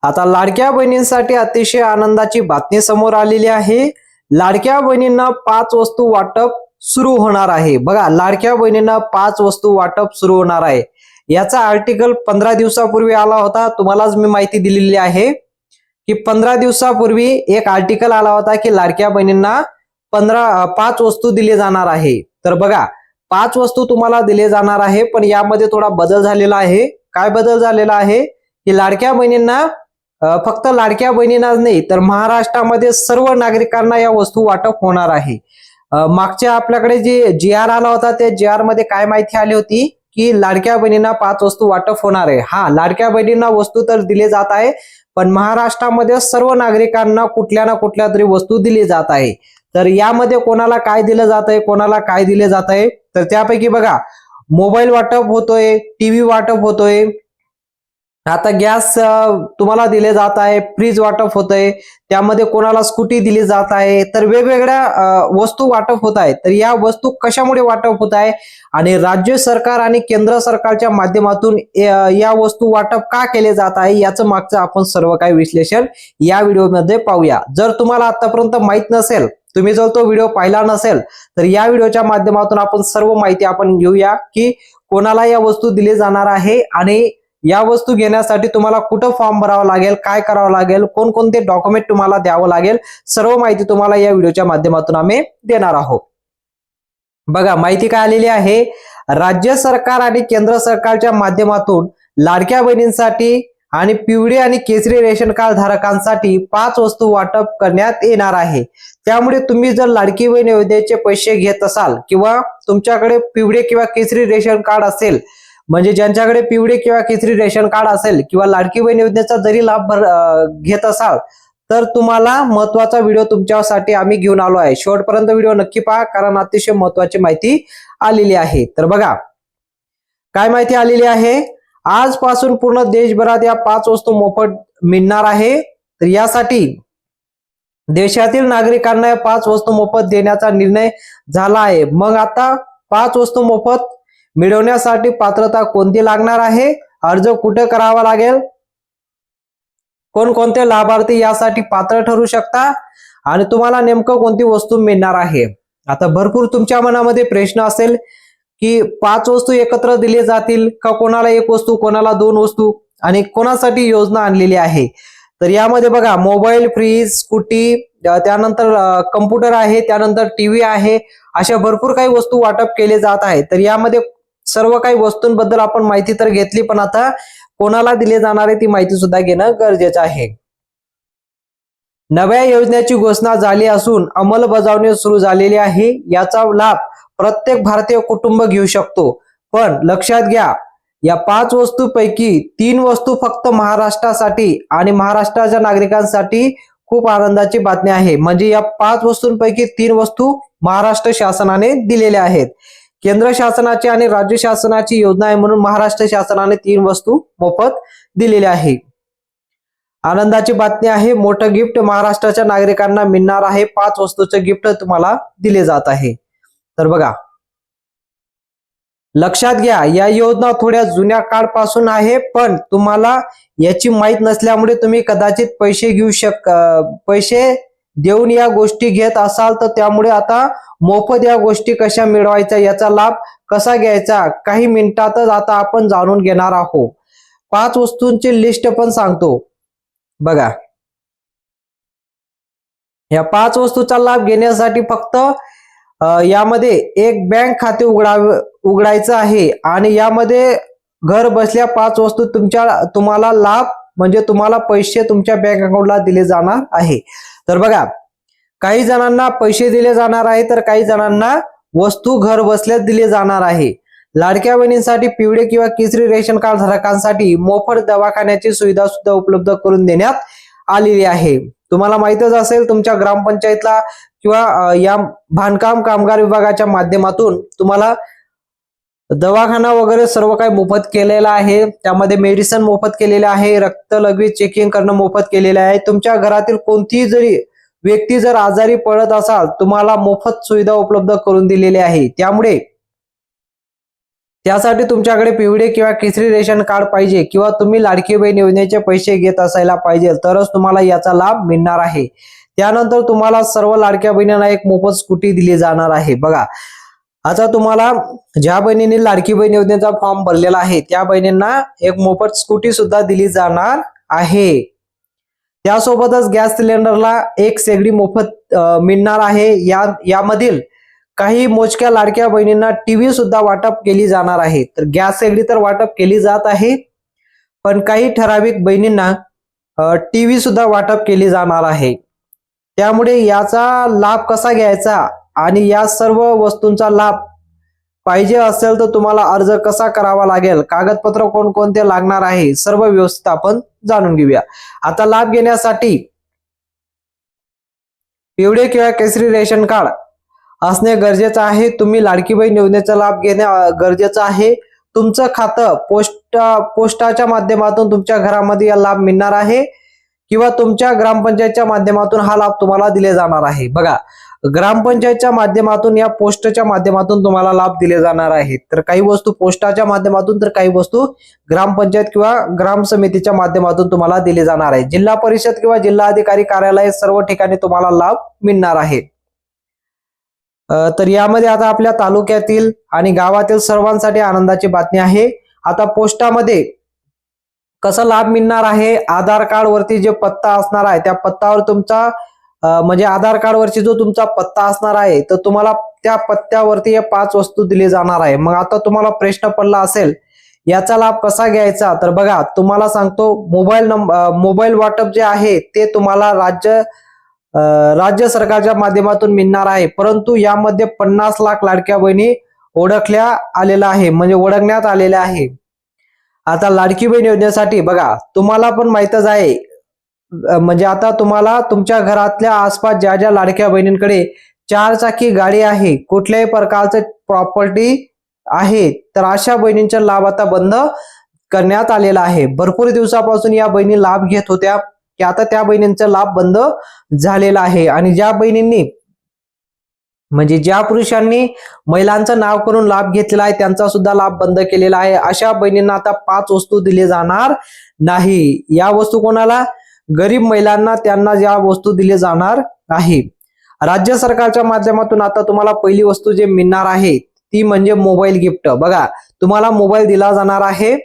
आता लाडक्या बहिणींसाठी अतिशय आनंदाची बातमी समोर आलेली आहे। लाडक्या बहिणींना 5 वस्तू वाटप सुरू होणार आहे। बघा, लाडक्या बहिणींना 5 वस्तू वाटप सुरू होणार आहे। याचा आर्टिकल 15 दिवसापूर्वी आला होता। तुम्हालाच मी माहिती दिलेली आहे की 15 दिवसापूर्वी एक आर्टिकल आला होता की लाडक्या बहिणींना 5 वस्तू दिले जाणार आहे। तर बघा, 5 वस्तू तुम्हाला दिले जाणार आहे, पण यामध्ये थोडा बदल झालेला आहे। काय बदल झालेला आहे की लाडक्या बहिणींना फक्त लाडक्या बहिणींनाच नाही तर महाराष्ट्रामध्ये सर्व नागरिकांना या वस्तू वाटप होणार आहे। मागच्या आपल्याकडे जे जी.आर. आला होता त्या जी.आर. मध्ये काय माहिती आली होती की लाडक्या बहिणींना 5 वस्तू वाटप होणार आहे। हा, लाडक्या बहिणींना वस्तू तर दिले जात आहे, पण महाराष्ट्रामध्ये सर्व नागरिकांना कुठल्या ना कुठल्या तरी वस्तू दिली जात आहे। तर यामध्ये कोणाला काय दिलं जात आहे, कोणाला काय दिले जात आहे, तर त्यापैकी बघा, मोबाईल वाटप होतोय, टीव्ही वाटप होतोय, आता गॅस तुम्हाला दिले जात आहे, फ्रीज वाटप होतंय, त्यामध्ये कोणाला स्कूटी दिली जात आहे। तर वेगवेगळ्या वस्तू वाटप होत आहेत। तर या वस्तू कशामुळे वाटप होत आहे आणि राज्य सरकार आणि केंद्र सरकारच्या माध्यमातून या वस्तू वाटप का केले जात आहे, याचं मागचं आपण सर्व काही विश्लेषण या व्हिडिओमध्ये पाहूया। जर तुम्हाला आतापर्यंत माहित नसेल, तुम्ही जर तो व्हिडिओ पाहिला नसेल, तर या व्हिडिओच्या माध्यमातून आपण सर्व माहिती आपण घेऊया की कोणाला या वस्तू दिली जाणार आहे आणि या वस्तू घेण्यासाठी तुम्हाला कुठं फॉर्म भरावा लागेल, काय करावं लागेल, कोणकोणते डॉक्युमेंट तुम्हाला द्यावं लागेल, सर्व माहिती तुम्हाला या व्हिडिओच्या माध्यमातून आम्ही देणार आहोत। बघा, माहिती काय आलेली आहे, राज्य सरकार आणि केंद्र सरकारच्या माध्यमातून लाडक्या बहिणींसाठी आणि पिवळे आणि केसरी रेशन कार्ड धारकांसाठी 5 वस्तू वाटप करण्यात येणार आहे। त्यामुळे तुम्ही जर लाडकी बहीण योजनेचे पैसे घेत असाल किंवा तुमच्याकडे पिवळे किंवा केसरी रेशन कार्ड असेल, म्हणजे ज्यांच्याकडे पिवळे किंवा केसरी रेशन कार्ड असेल किंवा लाडकी बहीण योजनेचा जरी लाभ घेत असाल, तर तुम्हाला महत्त्वाचा व्हिडिओ तुमच्यासाठी आम्ही घेऊन आलो आहे। शेवटपर्यंत व्हिडिओ नक्की पहा, कारण अतिशय महत्त्वाची माहिती आलेली आहे। तर बघा, काय माहिती आलेली आहे, आजपासून पूर्ण देशभरात या 5 वस्तू मोफत मिळणार आहे। तर यासाठी देशातील नागरिकांना या 5 वस्तू मोफत देण्याचा निर्णय झाला आहे। मग आता 5 वस्तू मोफत मिळवण्यासाठी पात्रता कोणती लागणार आहे, अर्ज कुठे करावा लागेल, कोणकोणते लाभार्थी यासाठी पात्र ठरू शकता आणि तुम्हाला नेमकं कोणती वस्तू मिळणार आहे। आता भरपूर तुमच्या मनामध्ये प्रश्न असेल की 5 वस्तू एकत्र दिले जातील का, कोणाला 1 वस्तू, कोणाला 2 वस्तू, आणि कोणासाठी योजना आणलेली आहे। तर यामध्ये बघा, मोबाईल, फ्रीज, स्कूटी, त्यानंतर कम्प्युटर आहे, त्यानंतर टीव्ही आहे, अशा भरपूर काही वस्तू वाटप केले जात आहे। तर यामध्ये सर्व काही वस्तूंबद्दल आपण माहिती तर घेतली, पण आता कोणाला दिले जाणार आहे ती माहिती सुद्धा घेणं गरजेचं आहे। नव्या योजनेची घोषणा झाली असून अंमलबजावणी सुरू झालेली आहे। याचा लाभ प्रत्येक भारतीय कुटुंब घेऊ शकतो, पण लक्षात घ्या, या 5 वस्तूंपैकी 3 वस्तू फक्त महाराष्ट्रासाठी आणि महाराष्ट्राच्या नागरिकांसाठी खूप आनंदाची बातमी आहे। म्हणजे या 5 वस्तूंपैकी 3 वस्तू महाराष्ट्र शासनाने दिलेल्या आहेत। केंद्र शासनाची आणि राज्य शासनाची योजना आहे, म्हणून महाराष्ट्र शासनाने 3 वस्तू मोफत दिलेल्या आहे। आनंदाची बातमी आहे, मोठं गिफ्ट महाराष्ट्राच्या नागरिकांना मिळणार आहे। 5 वस्तूचं गिफ्ट तुम्हाला दिले जात आहे। तर बघा, लक्षात घ्या, या योजना थोड्या जुन्या काळापासून आहे, पण तुम्हाला याची माहित नसल्यामुळे तुम्ही कदाचित पैसे देऊन या गोष्टी घेत असाल, तर त्यामुळे आता मोफत या गोष्टी कशा मिळवायच्या, याचा लाभ कसा घ्यायचा, काही मिनिटातच आता आपण जाणून घेणार आहोत। 5 वस्तूंची लिस्ट पण सांगतो। बघा, या 5 वस्तूचा लाभ घेण्यासाठी फक्त यामध्ये एक बँक खाते उघडायचं आहे आणि यामध्ये घर बसल्या 5 वस्तू तुम्हाला लाभ, म्हणजे तुम्हाला पैसे तुमच्या बँक अकाउंटला दिले जाणार आहे। तर बघा, काही जणांना पैसे दिले जाणार आहे, तर काही जणांना वस्तू घर बसल्याच दिले जाणार आहे। लाडक्या बहिणींसाठी पिवळे किंवा केसरी रेशन कार्ड धारकांसाठी मोफत दवाखान्याची सुविधा सुद्धा उपलब्ध करून देण्यात आलेली आहे। तुम्हाला माहितच असेल, तुमच्या ग्रामपंचायतला किंवा या बांधकाम कामगार विभागाच्या माध्यमातून तुम्हाला दवाखाना वगैरे सर्व काही मोफत केलेला आहे। त्यामध्ये मेडिसिन मोफत केलेले आहे, रक्त लघवी चेकिंग करणं मोफत केलेलं आहे। तुमच्या घरातील कोणतीही जरी व्यक्ती जर आजारी पडत असाल, तुम्हाला मोफत सुविधा उपलब्ध करून दिलेली आहे। त्यामुळे त्यासाठी तुमच्याकडे पिवळे किंवा केसरी रेशन कार्ड पाहिजे किंवा तुम्ही लाडकी बहीण योजनेचे पैसे घेत असायला पाहिजे, तरच तुम्हाला याचा लाभ मिळणार आहे. त्यानंतर तुम्हाला सर्व लाडक्या बहिणींना एक मोफत स्कूटी दिली जाणार आहे. बघा, आता तुम्हाला ज्या बहिणींनी लाडकी बहीण योजनेचा फॉर्म भरलेला आहे त्या बहिणींना एक मोफत स्कूटी सुद्धा दिली जाणार आहे. त्यासोबतच गॅस सिलेंडरला एक शेगडी मोफत मिळणार आहे. यामधील काही मोजक्या लाडक्या बहिणींना टीव्ही सुद्धा वाटप केली जाणार आहे. तर गॅस शेगडी तर वाटप केली जात आहे, पण काही ठराविक बहिणींना टीव्ही सुद्धा वाटप केली जाणार आहे. त्यामुळे याचा लाभ कसा घ्यायचा आणि या सर्व वस्तूंचा लाभ पाहिजे असेल तर तुम्हाला अर्ज कसा करावा लागेल, कागदपत्र कोणकोणते लागणार आहे, सर्व व्यवस्थित आपण जाणून घेऊया. आता लाभ घेण्यासाठी पिवळे किंवा केसरी रेशन कार्ड असणे गरजेचं आहे. तुम्ही लाडकी बहीण योजनेचा लाभ घेणे गरजेचं आहे. तुमचं खातं पोस्टाच्या माध्यमातून तुमच्या घरामध्ये या लाभ मिळणार आहे किंवा तुमच्या ग्रामपंचायतच्या माध्यमातून हा लाभ तुम्हाला दिले जाणार आहे. बघा, ग्रामपंचायतच्या माध्यमातून या पोस्टच्या माध्यमातून तुम्हाला लाभ दिले जाणार आहेत. तर काही वस्तू पोस्टाच्या माध्यमातून तर काही वस्तू ग्रामपंचायत किंवा ग्राम समितीच्या माध्यमातून तुम्हाला दिले जाणार आहे. जिल्हा परिषद किंवा जिल्हा अधिकारी कार्यालय सर्व ठिकाणी तुम्हाला लाभ मिळणार आहे. तर यामध्ये आता आपल्या तालुक्यातील आणि गावातील सर्वांसाठी आनंदाची बातमी आहे. आता पोस्टामध्ये कसा लाभ मिळणार आहे, आधार कार्ड वरती जे पत्ता असणार आहे त्या पत्त्यावर तुमचा म्हणजे आधार कार्ड वरची जो तुमचा पत्ता असणार आहे तर तुम्हाला त्या पत्त्यावरती या 5 वस्तू दिली जाणार आहे. मग आता तुम्हाला प्रश्न पडला असेल याचा लाभ कसा घ्यायचा, तर बघा तुम्हाला सांगतो, मोबाईल वाटप जे आहे ते तुम्हाला राज्य सरकारच्या माध्यमातून मिळणार आहे. परंतु यामध्ये 50 लाख लाडक्या बहिणी ओळखण्यात आलेल्या आहे. आता लाडकी बहीण योजनेसाठी बघा तुम्हाला पण माहितच आहे, म्हणजे आता तुम्हाला तुमच्या घरातल्या आसपास ज्या ज्या लाडक्या बहिणींकडे 4 चाकी गाडी आहे, कुठल्याही प्रकारचे प्रॉपर्टी आहे, तर अशा बहिणींचा लाभ आता बंद करण्यात आलेला आहे. भरपूर दिवसापासून या बहिणी लाभ घेत होत्या की आता त्या बहिणींचा लाभ बंद झालेला आहे. आणि ज्या बहिणींनी म्हणजे ज्या पुरुषांनी महिलांचं नाव करून लाभ घेतलेला आहे त्यांचा सुद्धा लाभ बंद केलेला आहे. अशा बहिणींना आता 5 वस्तू दिले जाणार नाही. या वस्तू कोणाला, गरीब महिलांना, त्यांना ज्या वस्तू दिले जाणार आहे. राज्य सरकारच्या माध्यमातून आता तुम्हाला पहिली वस्तू जे मिळणार आहे ती म्हणजे मोबाईल गिफ्ट. बघा, तुम्हाला मोबाईल दिला जाणार आहे,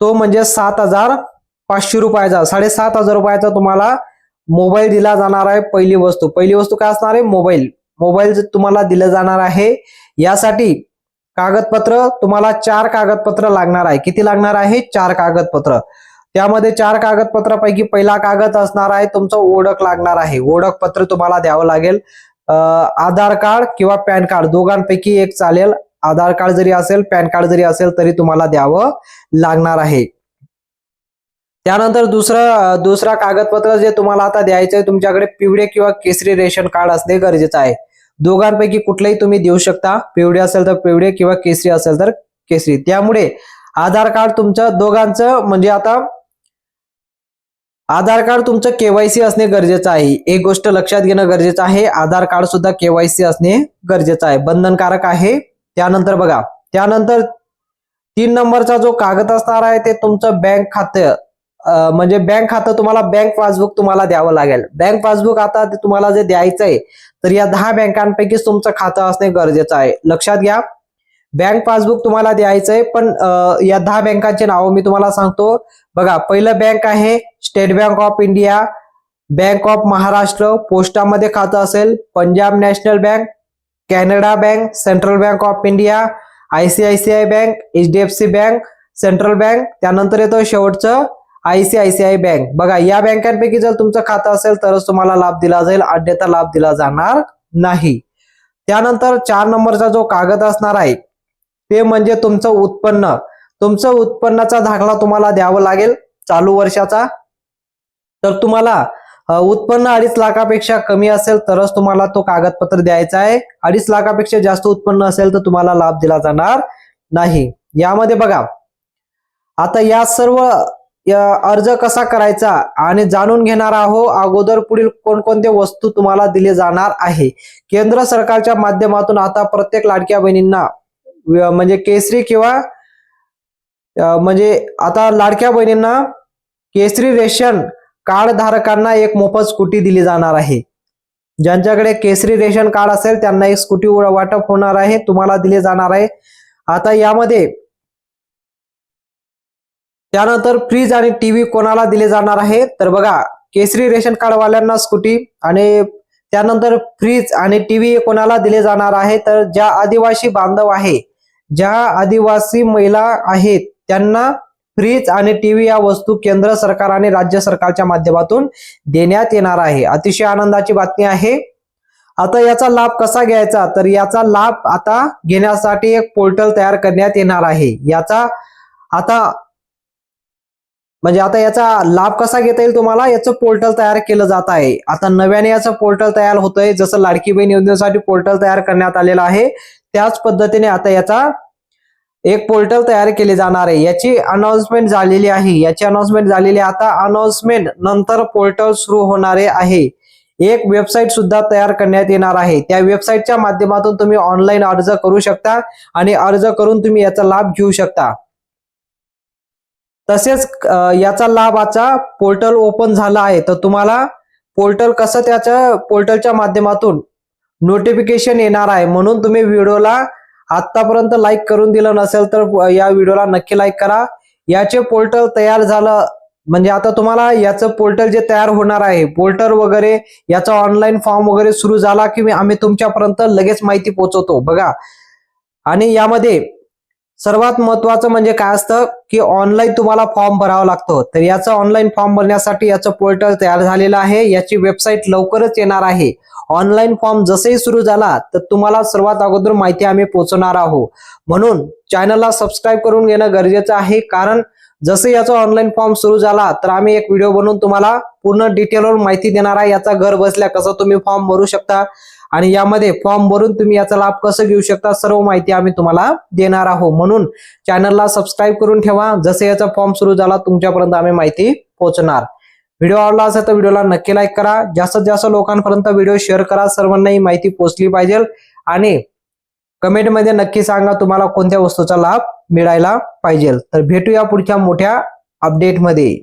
तो म्हणजे 7,500 रुपयाचा, 7,500 रुपयाचा तुम्हाला मोबाईल दिला जाणार आहे. पहिली वस्तू काय असणार आहे, मोबाईल तुम्हाला दिलं जाणार आहे. यासाठी कागदपत्र तुम्हाला 4 कागदपत्र लागणार आहे. किती लागणार आहे, 4 कागदपत्र. त्यामध्ये 4 कागदपत्रापैकी पहिला कागद असणार आहे तुमचं ओळख लागणार आहे. ओळखपत्र तुम्हाला द्यावं लागेल. आधार कार्ड किंवा पॅन कार्ड दोघांपैकी एक चालेल. आधार कार्ड जरी असेल, पॅन कार्ड जरी असेल तरी तुम्हाला द्यावं लागणार आहे. त्यानंतर दुसरा कागदपत्र जे तुम्हाला आता द्यायचं आहे, तुमच्याकडे पिवळे किंवा केसरी रेशन कार्ड असणे गरजेचं आहे. दोघांपैकी कुठलेही तुम्ही देऊ शकता. पिवळे असेल तर पिवळे किंवा केसरी असेल तर केसरी. त्यामुळे आधार कार्ड तुमचं दोघांचं म्हणजे आता आधार कार्ड तुमचं केवायसी असणे गरजेचं आहे. एक गोष्ट लक्षात घेणं गरजेचं आहे, आधार कार्ड सुद्धा केवायसी असणे गरजेचं आहे, बंधनकारक आहे. त्यानंतर बघा, 3 नंबरचा जो कागद असणार आहे ते तुमचं बँक खातं, म्हणजे बँक खातं तुम्हाला बँक पासबुक तुम्हाला द्यावं लागेल. बँक पासबुक आता तुम्हाला जे द्यायचं आहे तर या 10 बँकांपैकीच तुमचं खातं असणे गरजेचं आहे. लक्षात घ्या, बँक पासबुक तुम्हाला द्यायचं आहे, पण या 10 बँकांचे नाव मी तुम्हाला सांगतो. बघा, पहिलं बँक आहे State Bank of India, bank of Maharashtra, पोस्टामध्ये खातं असेल Punjab National Bank, Canada bank, central bank of India, ICICI bank, HDFC bank, central bank. त्यानंतर येतो शेवटचं ICICI बँक. बघा, या बँकांपैकी जर तुमचं खातं असेल तरच तुम्हाला लाभ दिला जाईल, अन्यथा लाभ दिला जाणार नाही. त्यानंतर 4 नंबरचा जो कागद असणार आहे ते म्हणजे तुमचं उत्पन्नाचा दाखला तुम्हाला द्यावा लागेल चालू वर्षाचा. तर तुम्हाला उत्पन्न 2.5 लाखापेक्षा कमी असेल तरच तुम्हाला तो कागदपत्र द्यायचा आहे. 2.5 लाखापेक्षा जास्त उत्पन्न असेल तर तुम्हाला लाभ दिला जाणार नाही. यामध्ये बघा, आता या सर्व अर्ज कसा करायचा आणि जाणून घेणार आहोत. अगोदर पुढील कोणकोणते वस्तू तुम्हाला दिले जाणार आहे. केंद्र सरकारच्या माध्यमातून आता प्रत्येक लाडक्या बहिणींना म्हणजे केसरी किंवा म्हणजे आता लाडक्या बहिणींना केसरी रेशन कार्ड धारकांना एक मोफत स्कूटी दिली जाणार आहे. ज्यांच्याकडे केसरी रेशन कार्ड असेल त्यांना एक स्कूटी वाटप होणार आहे, तुम्हाला दिले जाणार आहे. आता यामध्ये त्यानंतर फ्रीज आणि टीव्ही कोणाला दिले जाणार आहे, तर बघा केसरी रेशन कार्ड वाल्यांना स्कूटी आणि त्यानंतर फ्रीज आणि टीव्ही कोणाला दिले जाणार आहे, तर ज्या आदिवासी बांधव आहे, ज्या आदिवासी महिला आहेत त्यांना फ्रीज आणि टीव्ही या वस्तू केंद्र सरकार आणि राज्य सरकारच्या माध्यमातून देण्यात येणार आहे. अतिशय आनंदाची बातमी आहे. आता याचा लाभ कसा घ्यायचा, तर याचा लाभ आता घेण्यासाठी एक पोर्टल तयार करण्यात येणार आहे. याचा आता म्हणजे आता याचा लाभ कसा घेता येईल तुम्हाला, याचं पोर्टल तयार केलं जात आहे. आता नव्याने याचं पोर्टल तयार होतंय. जसं लाडकी बहीण योजनेसाठी पोर्टल तयार करण्यात आलेलं आहे, त्याच पद्धतीने आता याचा एक पोर्टल तयार केले जाणार आहे. याची अनाउन्समेंट झालेली आहे. आता अनाउन्समेंट नंतर पोर्टल सुरू होणारे आहे. एक वेबसाईट सुद्धा तयार करण्यात येणार आहे. त्या वेबसाईटच्या माध्यमातून तुम्ही ऑनलाईन अर्ज करू शकता आणि अर्ज करून तुम्ही याचा लाभ घेऊ शकता. तसेच याचा लाभाचा पोर्टल ओपन झाला आहे, तर तुम्हाला पोर्टल कसं त्याच्या पोर्टलच्या माध्यमातून नोटिफिकेशन येणार आहे. म्हणून तुम्ही व्हिडिओला आतापर्यंत लाईक करून दिलं नसेल तर या व्हिडिओला नक्की लाईक करा. याचे पोर्टल तयार झालं म्हणजे आता तुम्हाला याचं पोर्टल जे तयार होणार आहे, पोर्टल वगैरे याचा ऑनलाईन फॉर्म वगैरे सुरू झाला की आम्ही तुमच्यापर्यंत लगेच माहिती पोहोचवतो बघा. आणि यामध्ये सर्वात महत्वाचं म्हणजे काय असतं की ऑनलाईन तुम्हाला फॉर्म भरावा लागतो. तर याचा ऑनलाईन फॉर्म भरण्यासाठी याचं पोर्टल तयार झालेलं आहे. याची वेबसाईट लवकरच येणार आहे. ऑनलाईन फॉर्म जसंही सुरू झाला तर तुम्हाला सर्वात अगोदर माहिती आम्ही पोहोचवणार आहोत. म्हणून चॅनलला सबस्क्राईब करून घेणं गरजेचं आहे, कारण जसं याचा ऑनलाईन फॉर्म सुरू झाला तर आम्ही एक व्हिडिओ बनवून तुम्हाला पूर्ण डिटेलवर माहिती देणार आहे. याचा घर बसल्या कसं तुम्ही फॉर्म भरू शकता आणि यामध्ये फॉर्म भरून तुम्ही याचा लाभ कसं घेऊ शकता, सर्व माहिती आम्ही तुम्हाला देणार आहोत. म्हणून चॅनलला सबस्क्राईब करून ठेवा. जसं याचा फॉर्म सुरू झाला तुमच्यापर्यंत आम्ही माहिती पोहोचणार. व्हिडिओ आवडला असेल तर व्हिडिओला नक्की लाईक करा. जास्तीत जास्त लोकांपर्यंत व्हिडिओ शेअर करा. सर्वांना ही माहिती पोहोचली पाहिजे. आणि कमेंटमध्ये नक्की सांगा तुम्हाला कोणत्या वस्तूचा लाभ मिळायला पाहिजे. तर भेटूया पुढच्या मोठ्या अपडेटमध्ये.